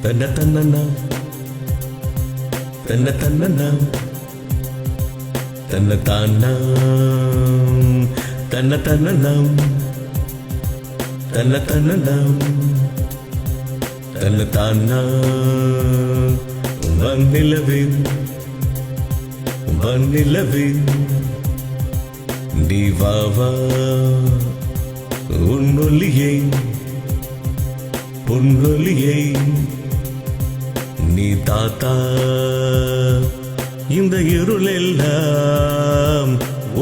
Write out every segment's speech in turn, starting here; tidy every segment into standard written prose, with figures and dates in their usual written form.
தன்ன தன்னன்னா தன்ன தன்னன்னா தன்ன தானா தன்ன தன்னன்னா தன்ன தன்னன்னா தன்ன தானா வன்னிலவே வன்னிலவே நீ வா வா உன்னொலியை பொன்னொலியை நீ தாத்தா இந்த இருளெல்லாம்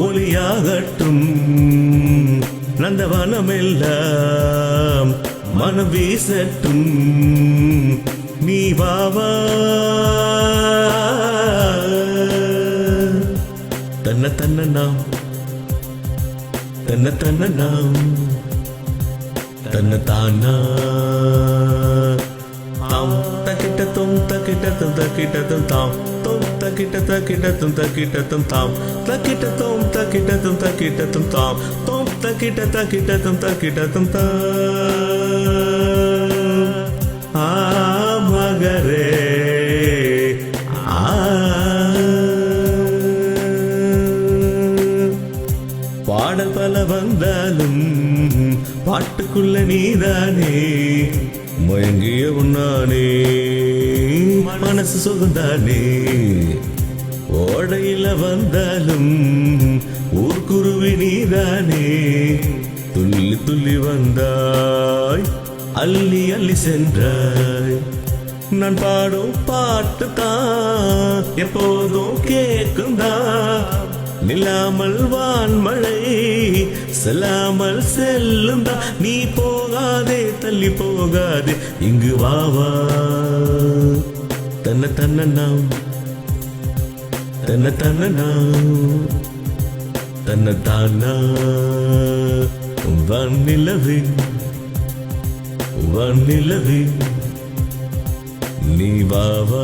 ஒளியாகட்டும் நந்தவனமெல்லாம் மனம் வீசட்டும் நீ வா வா தன்ன தன்ன நாம் தன்ன தன்ன நாம் தன்ன தானா தாம் தக்கிட்டத்தும் தக்கிட்டத்தும் தக்கிட்டத்தும் தாம் தும் தக்கிட்டத்தும் தக்கிட்டத்தும் தாம் தக்கிட்டத்தும் தக்கிட்டத்தும் தாம் தும் தக்கிட்டத்தும் தக்கிட்டத்தும் தாம் ஆ மகரே பாடல் பல வந்தாலும் பாட்டுக்குள்ள நீதானே மயங்கிய உன்னானே மனசு சுகந்தானே ஓடையில வந்தாலும் ஊர்க்குருவி நீதானே துள்ளி துள்ளி வந்தாய் அள்ளி அள்ளி சென்றாய் நான் பாடும் பாட்டு தான் எப்போதும் கேட்குந்தான் நில்லாமல் வான்மழை செல்லாமல் செல்லுந்தா நீ போகாதே தள்ளி போகாதே இங்கு வாவா தன்ன தன்ன நாம் தன்ன தன்ன நாம் தன்ன தானா வன்னிலவே வன்னிலவே நீ வாவா